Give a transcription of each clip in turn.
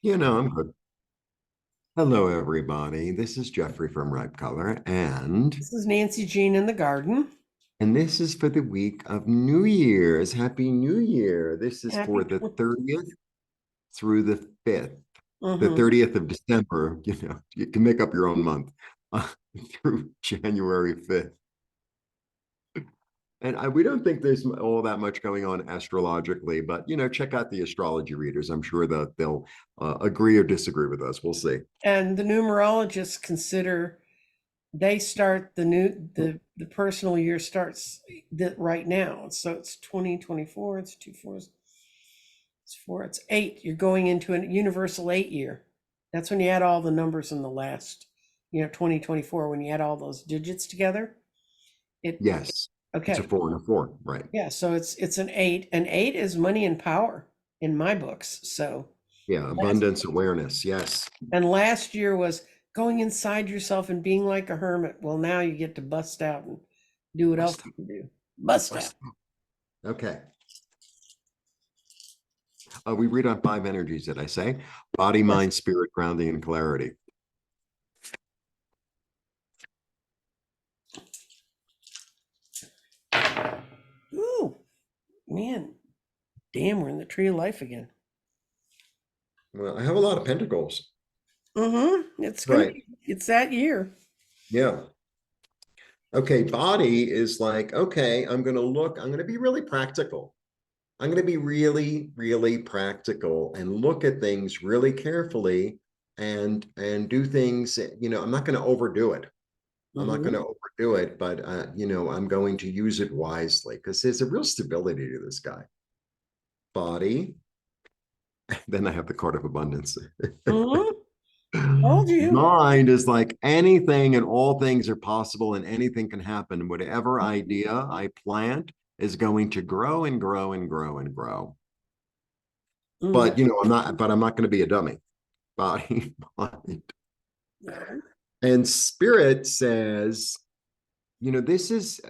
I'm good. Hello, everybody. This is Jeffrey from Ripe Color, and This is Nancy Jean in the garden. and this is for the week of New Year's. Happy New Year. This is Happy for the 20. 30th through the 5th. The Mm-hmm. 30th of December, you can make up your own month, uh, through January 5th. And we don't think there's all that much going on astrologically, but check out the astrology readers. I'm sure that they'll agree or disagree with us. We'll see. And the numerologists consider they start the personal year starts right now. So it's 2024, it's two fours, it's four, it's eight. You're going into a universal 8 year. That's when you add all the numbers in the last, 2024, when you add all those digits together. It Yes, it's a okay. 4 and a 4, right? Yeah, so it's an eight. An eight is money and power in my books. So Yeah, last abundance awareness. Yes. And last year was going inside yourself and being like a hermit. Well, now you get to bust out and do what else Bust you can do. Bust out. bust Okay. We read on 5 energies, did I say? Body, Yes. mind, spirit, grounding, and clarity. Ooh, man. Damn, we're in the tree of life again. Well, I have a lot of pentacles. Mm-hmm. Right. It's that year. Yeah. Okay. Body is like, okay, I'm going to be really practical. I'm going to be really, really practical and look at things really carefully and do things, I'm not going to overdo it. I'm not going Mm-hmm. to overdo it, but I'm going to use it wisely because there's a real stability to this guy. Body. Then I have the card of abundance. Mm-hmm. Told you. Mind is like anything and all things are possible and anything can happen. Whatever idea I plant is going to grow and grow and grow and grow. Mm-hmm. But I'm not going to be a dummy. Body, mind. No. And spirit says, this is,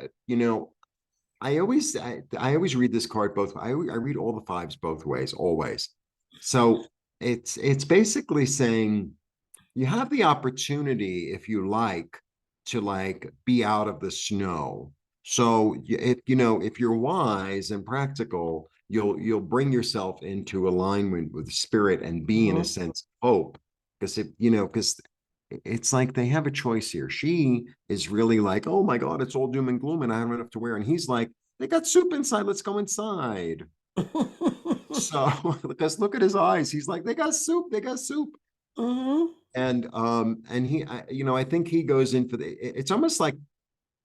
I always read this card both. I read all the fives both ways, always. So it's basically saying you have the opportunity, if you like, to like be out of the snow. So if you're wise and practical, you'll bring yourself into alignment with spirit and be in a Mm-hmm. sense of hope. Because it's like they have a choice here. She is really like, oh my God, it's all doom and gloom and I don't have enough to wear. And he's like, they got soup inside. Let's go inside. So because look at his eyes. He's like, they got soup, they got soup. Mm-hmm. And I think he goes in for it's almost like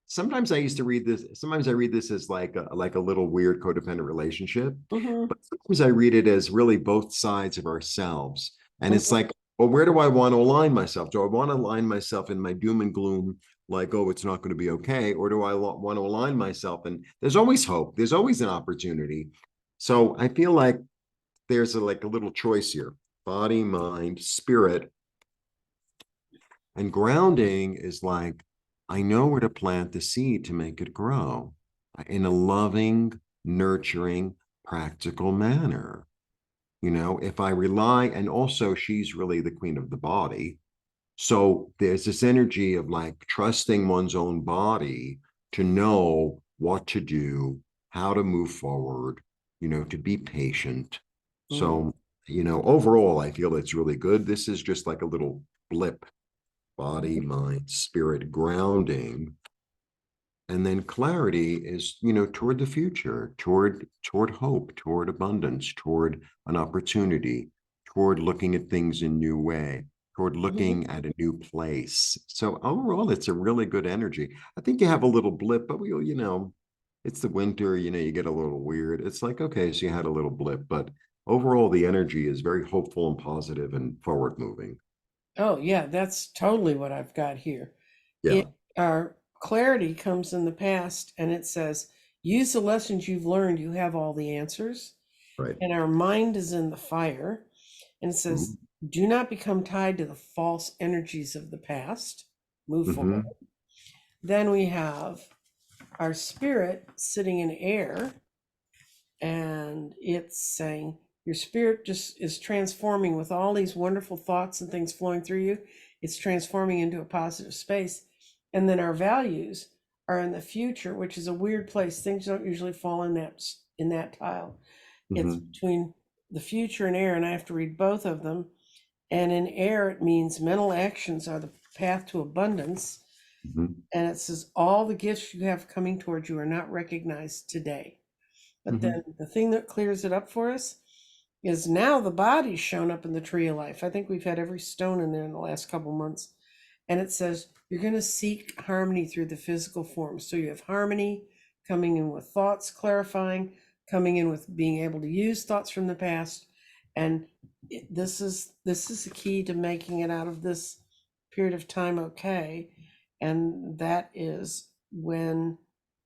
sometimes I used to read this, sometimes I read this as like a little weird codependent relationship, Mm-hmm. but sometimes I read it as really both sides of ourselves. And it's Mm-hmm. like, well, where do I want to align myself? Do I want to align myself in my doom and gloom, like, oh, it's not going to be okay? Or do I want to align myself? And there's always hope, there's always an opportunity. So I feel like there's like a little choice here: body, mind, spirit. And grounding is like, I know where to plant the seed to make it grow in a loving, nurturing, practical manner. If I rely, and also she's really the queen of the body. So there's this energy of like trusting one's own body to know what to do, how to move forward, to be patient. Mm-hmm. So, overall, I feel it's really good. This is just like a little blip: body, mind, spirit, grounding. And then clarity is, toward the future, toward hope, toward abundance, toward an opportunity, toward looking at things in new way, toward Mm-hmm. looking at a new place. So overall, it's a really good energy. I think you have a little blip, but it's the winter, you get a little weird. It's like, okay, so you had a little blip, but overall, the energy is very hopeful and positive and forward moving. Oh, yeah, that's totally what I've got here. Yeah, It Our clarity comes in the past and it says, use the lessons you've learned, you have all the answers. right. And our mind is in the fire. And it Ooh. says, do not become tied to the false energies of the past. Move forward. Mhm. Then we have our spirit sitting in air, and it's saying, Your spirit just is transforming with all these wonderful thoughts and things flowing through you. It's transforming into a positive space. And then our values are in the future, which is a weird place. Things don't usually fall in that tile. It's Mhm. between the future and air, and I have to read both of them. And in air, it means mental actions are the path to abundance. Mhm. And it says all the gifts you have coming towards you are not recognized today. But then Mhm. the thing that clears it up for us is now the body's shown up in the tree of life. I think we've had every stone in there in the last couple months. And it says you're going to seek harmony through the physical form. So you have harmony coming in with thoughts clarifying, coming in with being able to use thoughts from the past. And this is the key to making it out of this period of time okay. And that is when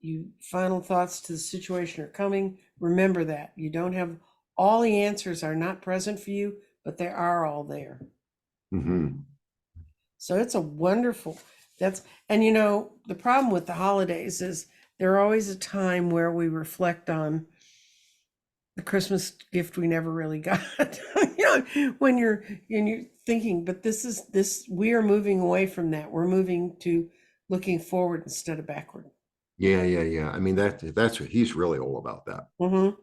you final thoughts to the situation are coming. Remember that you don't have all the answers are not present for you, but they are all there. Mhm. So it's a wonderful, and the problem with the holidays is they're always a time where we reflect on the Christmas gift we never really got. When you're thinking, but we are moving away from that. We're moving to looking forward instead of backward. Yeah, yeah, yeah. I mean, that's what he's really all about that. Mm-hmm.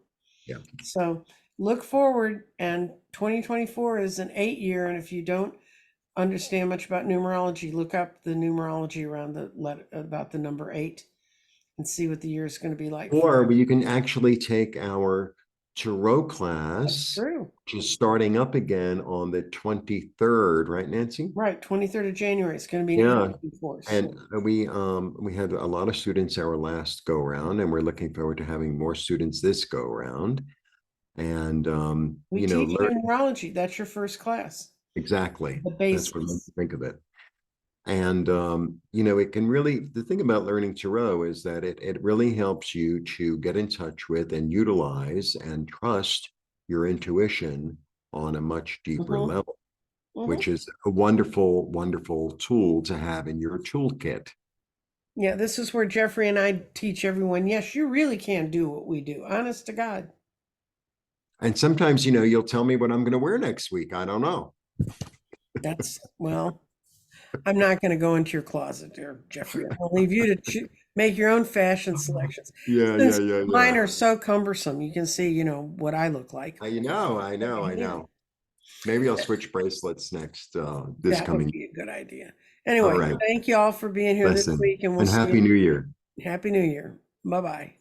Yeah. So look forward, and 2024 is an 8 year, and if you don't understand much about numerology, look up the numerology around about the number 8 and see what the year is going to be like for Or you. you can actually take our tarot That's class, true. which is starting up again on the 23rd, right, Nancy? Right, 23rd of January. It's going to be an Yeah. interesting course. And we had a lot of students our last go round, and we're looking forward to having more students this go round. And We teach numerology. That's your first class, exactly. the That's what I basics. think of it. And it can really, the thing about learning tarot is that it really helps you to get in touch with and utilize and trust your intuition on a much deeper Hmm. level, Hmm. which is a wonderful, wonderful tool to have in your toolkit. Yeah, this is where Jeffrey and I teach everyone, yes, you really can do what we do. Honest to God. And sometimes, you'll tell me what I'm going to wear next week. I don't know. Well, I'm not going to go into your closet there, Jeffrey. I'll leave you to make your own fashion selections. Yeah, yeah, Since yeah, mine yeah. are so cumbersome, you can see, what I look like. I know. Maybe I'll switch bracelets next, this That would coming. be a good idea. All Anyway, right. thank you all for being here this Listen, week, and we'll and see Happy you. New Year. Happy New Year. Bye bye.